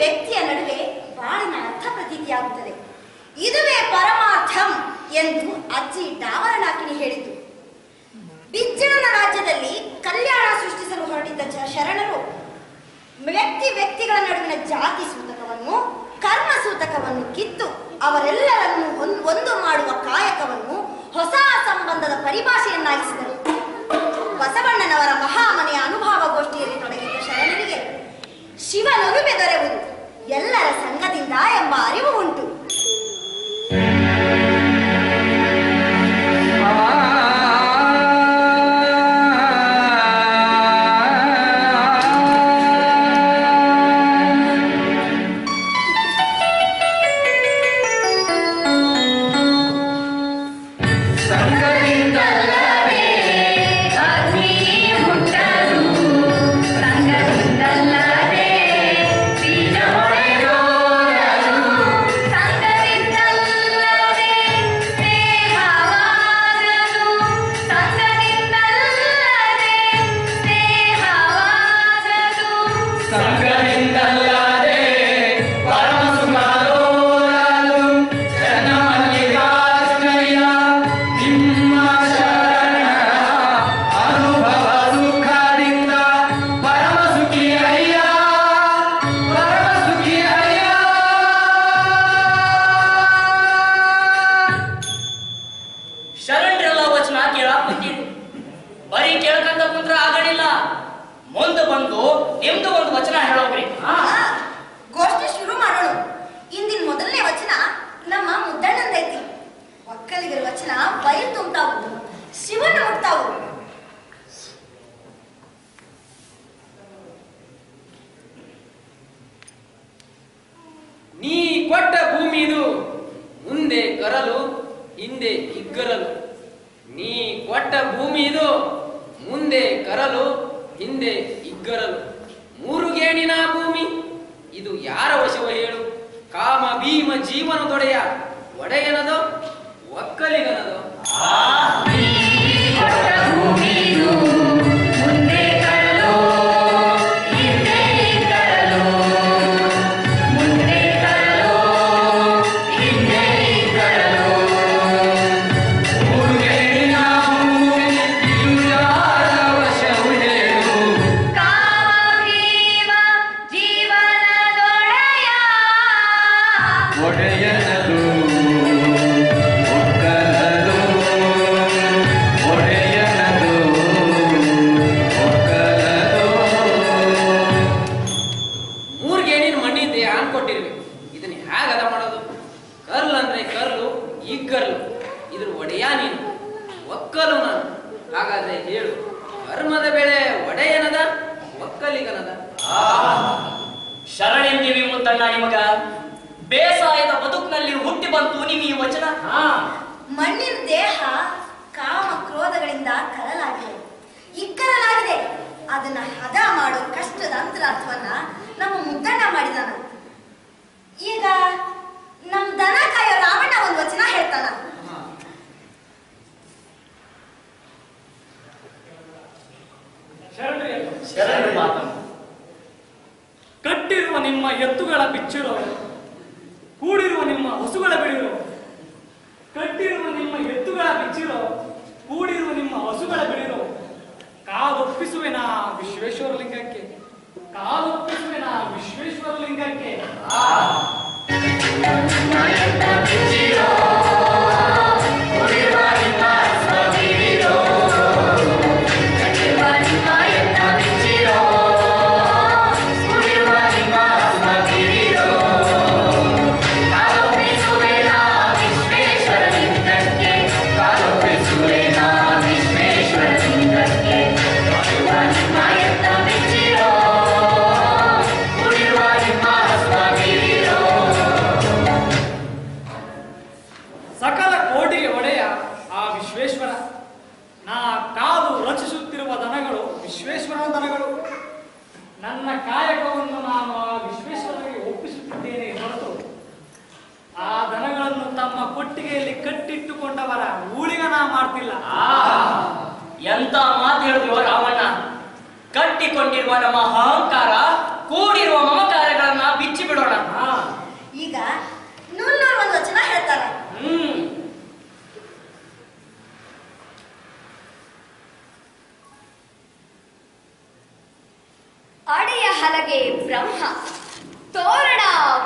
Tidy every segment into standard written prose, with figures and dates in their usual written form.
ವ್ಯಕ್ತಿಯ ನಡುವೆ ಬಾಳಿನ ಅರ್ಥ ಪ್ರತೀತಿಯಾಗುತ್ತದೆ. ಇದುವೇ ಪರಮಾರ್ಥಂ ಎಂದು ಅಜ್ಜಿ ಡಾವರನಾಕಿನಿ ಹೇಳಿತು. ಬಿಜ್ಜಳನ ರಾಜ್ಯದಲ್ಲಿ ಕಲ್ಯಾಣ ಸೃಷ್ಟಿಸಲು ಹೊರಟಿದ್ದ ಶರಣರು ವ್ಯಕ್ತಿಗಳ ನಡುವಿನ ಜಾತಿ ಸೂತಕವನ್ನು, ಕರ್ಮ ಸೂತಕವನ್ನು ಕಿತ್ತು ಅವರೆಲ್ಲರನ್ನು ಒಂದು ಮಾಡುವ ಕಾಯಕವನ್ನು ಹೊಸ ಸಂಬಂಧದ ಪರಿಭಾಷೆಯನ್ನಾಗಿಸಿದರು. ಬಸವಣ್ಣನವರ ಮಹಾಮನೆಯ ಅನುಭವಗೋಷ್ಠಿಯಲ್ಲಿ ತೊಡಗಿದ್ದ ಶರಣರಿಗೆ ಶಿವನೊಲುಮೆ ದೊರೆಯುವುದು ಎಲ್ಲರ ಸಂಘದಿಂದ ಎಂಬ ಅರಿವು ಉಂಟು. ಗೋಷ್ಠಿ ಶುರು ಮಾಡೋಣ. ಇಂದಿನ ಮೊದಲನೇ ವಚನ ನಮ್ಮ ಮುದ್ದಣ್ಣಂದೈತಿ. ಒಕ್ಕಲಿಗರ ವಚನ ಬಯಲು ತುಂಬ್ತಾವು, ಶಿವನ ಮುಟ್ತಾವು. ನೀ ಕೊಟ್ಟ ಭೂಮಿ ಇದು, ಮುಂದೆ ಕರಲು ಹಿಂದೆ ಇಗ್ಗರಲು. ನೀ ಕೊಟ್ಟ ಭೂಮಿ ಇದು, ಮುಂದೆ ಕರಲು ಹಿಂದೆ ಇಗ್ಗರಲು. ಮೂರು ಗೇಣಿನ ಭೂಮಿ ಇದು ಯಾರ ವಶವ ಹೇಳು? ಕಾಮ ಭೀಮ ಜೀವನದೊಡೆಯ ಒಡೆಯನದೋ ಒಕ್ಕಲಿಗನದೋ? ಶರಣೆಂದಿವಿ ಮುತ್ತಣ್ಣ ನಿಮಗ. ಬೇಸಾಯದ ಬದುಕಿನಲ್ಲಿ ಹುಟ್ಟಿ ಬಂತು ನೀವು ಈ ವಚನ. ಮಣ್ಣಿನ ದೇಹ ಕಾಮ ಕ್ರೋಧಗಳಿಂದ ಕರಲಾಗಿದೆ, ಇಕ್ಕರಲಾಗಿದೆ. ಅದನ್ನ ಹದ ಮಾಡೋ ಕಷ್ಟದ ಅಂತರಾರ್ಥವನ್ನ ನಮ್ಮ ಮುದ್ದಣ್ಣ ಮಾಡಿದಾನ. ಈಗ ನಮ್ ದನ ಕಾಯೋ ರಾವಣ್ಣ ಒಂದು ವಚನ ಹೇಳ್ತಾನ. ಕಟ್ಟಿರುವ ನಿಮ್ಮ ಎತ್ತುಗಳ ಬಿಚ್ಚಿರೋ, ಕೂಡಿರುವ ನಿಮ್ಮ ಹಸುಗಳ ಬಿಡಿರೋ. ಕಟ್ಟಿರುವ ನಿಮ್ಮ ಎತ್ತುಗಳ ಬಿಚ್ಚಿರೋ, ಕೂಡಿರುವ ನಿಮ್ಮ ಹಸುಗಳ ಬಿಡಿರೋ. ಕಾದೊಪ್ಪಿಸುವೆನ ವಿಶ್ವೇಶ್ವರ ಲಿಂಗಕ್ಕೆ, ಕಾದೊಪ್ಪಿಸುವೆನ ವಿಶ್ವೇಶ್ವರ ಲಿಂಗಕ್ಕೆ. ನನ್ನ ಕಾಯಕವನ್ನು ನಾನು ಆ ವಿಶ್ವೇಶ್ವರನಿಗೆ ಒಪ್ಪಿಸುತ್ತಿದ್ದೇನೆ ಹೊರತು ಆ ದನಗಳನ್ನು ತಮ್ಮ ಕೊಟ್ಟಿಗೆಯಲ್ಲಿ ಕಟ್ಟಿಟ್ಟುಕೊಂಡವರ ಊಳಿಗನ ಮಾಡ್ತಿಲ್ಲ. ಎಂತ ಮಾತು ಹೇಳಿದ್ಯೋ ರಾಮಣ್ಣ. ಕಟ್ಟಿಕೊಂಡಿರುವ ನಮ್ಮ ಅಹಂಕಾರ ಕೂಡಿರುವ ಮಮಕಾರಗಳನ್ನ ಬಿಚ್ಚಿ ಬಿಡೋಣ. ಈಗ ನೂನ್ನೂರು ಒಂದು ವಚನ ಹೇಳ್ತಾರೆ. ಅಡೆಯ ಹಲಗೆ ಬ್ರಹ್ಮ, ತೋರಣ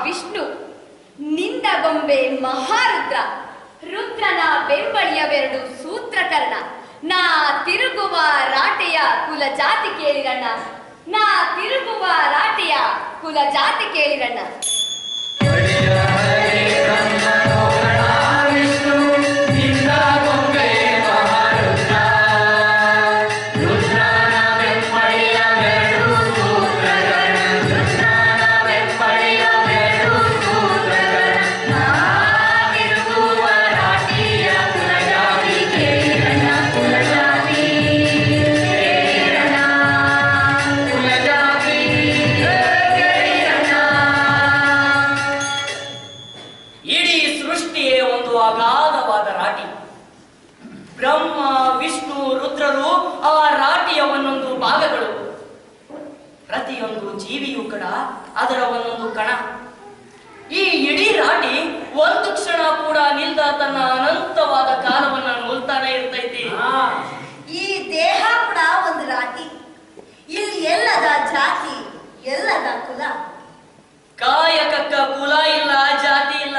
ವಿಷ್ಣು, ನಿಂದಗೊಂಬೆ ಮಹಾರುದ್ರ, ರುದ್ರನ ಬೆಂಬಳಿಯವೆರಡು ಸೂತ್ರಕರ್ಣ, ನಾ ತಿರುಗುವ ರಾಟೆಯ ಕುಲ ಜಾತಿ ಕೇಳಿರಣ್ಣ, ನಾ ತಿರುಗುವ ರಾಟೆಯ ಕುಲ ಜಾತಿ ಕೇಳಿರಣ್ಣ. ಅಗಾಧವಾದ ರಾಟಿ. ಬ್ರಹ್ಮ ವಿಷ್ಣು ರುದ್ರರು ಆ ರಾಟಿಯ ಒಂದೊಂದು ಭಾಗಗಳು. ಪ್ರತಿಯೊಂದು ಜೀವಿಯೂ ಕಣ ಅದರ ಒಂದೊಂದು ಕಣ. ಈ ಇಡೀ ರಾಟಿ ಒಂದು ಕ್ಷಣ ಕೂಡ ನಿಲ್ದ ತನ್ನ ಅನಂತವಾದ ಕಾಲವನ್ನ ನೋಲ್ತಾನೆ ಇರ್ತೈತಿ. ಈ ದೇಹ ಕೂಡ ಒಂದು ರಾಟಿ. ಇಲ್ಲಿ ಎಲ್ಲದ ಜಾತಿ, ಎಲ್ಲದ ಕುಲ. ಕಾಯಕಕ್ಕ ಕುಲ ಇಲ್ಲ, ಜಾತಿ ಇಲ್ಲ.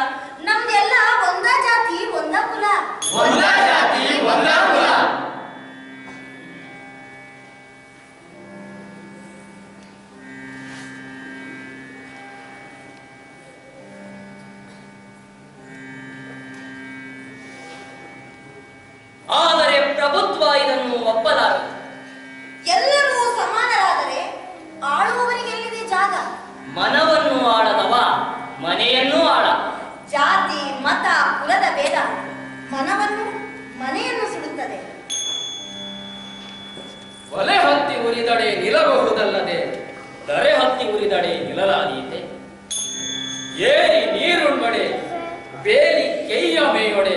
ನಮ್ದೆಲ್ಲ ಒಂದ ಜಾತಿ ಒಂದ ಕುಲ. ಒಂದ ಜಾತಿ ಒಂದ ಕುಲ. ಆದರೆ ಪ್ರಭುತ್ವ ಇದನ್ನು ಒಪ್ಪಲಾರದು. ಎಲ್ಲರೂ ಸಮಾನರಾದರೆ ಆಳುವವರಿಗೆಲ್ಲಿದೆ ಜಾಗ? ಮನವನ್ನು ಆಳದವ ಮನೆಯನ್ನೂ ಆಳ. ಜಾತಿ ಮತ ಕುಲದ ಭೇದ ಮನವನ್ನು ಮನೆಯನ್ನು ಸುಡುತ್ತದೆ. ಒಲೆ ಹತ್ತಿ ಉರಿದಡೆ ನಿಲ್ಲಬಹುದಲ್ಲದೆ ದರೆ ಹತ್ತಿ ಉರಿದಡೆ ನಿಲ್ಲಲಾದೀತೆ. ಏರಿ ನೀರುಣ್ಮಡೆ ಬೇಲಿ ಕೆಯ್ಯ ಮೇಯೊಡೆ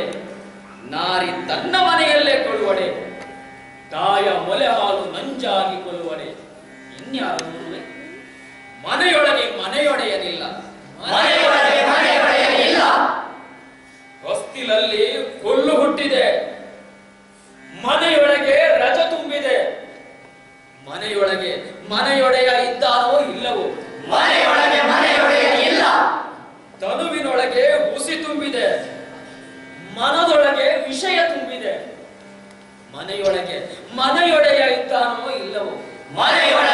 ನಾರಿ ತನ್ನ ಮನೆಯಲ್ಲೇ ಕೊಡುವಡೆ ತಾಯ ಮೊಲೆ ಹಾಲು ನಂಜಾಗಿ ಕೊಲ್ಲುವಡೆ ಇನ್ಯಾರು ಮನೆಯೊಳಗೆ ಮನೆಯೊಡೆಯನಿಲ್ಲ, ಮನೆಯೊಳಗೆ ಮನೆಯೊಡೆಯನಿಲ್ಲ. ಹೊಸ್ತಿಲಲ್ಲಿ ಹುಲ್ಲು ಹುಟ್ಟಿದೆ, ಮನೆಯೊಳಗೆ ರಜ ತುಂಬಿದೆ. ಮನೆಯೊಳಗೆ ಮನೆಯೊಡೆಯ ಇದ್ದಾನೋ ಇಲ್ಲವೋ? ಮನೆಯೊಳಗೆ ಮನೆಯೊಡೆಯ ಇಲ್ಲ. ತನುವಿನೊಳಗೆ ಹುಸಿ ತುಂಬಿದೆ, ಮನದೊಳಗೆ ವಿಷಯ ತುಂಬಿದೆ. ಮನೆಯೊಳಗೆ ಮನೆಯೊಡೆಯ ಇದ್ದಾನೋ ಇಲ್ಲವೋ? ಮನೆಯೊಳಗೆ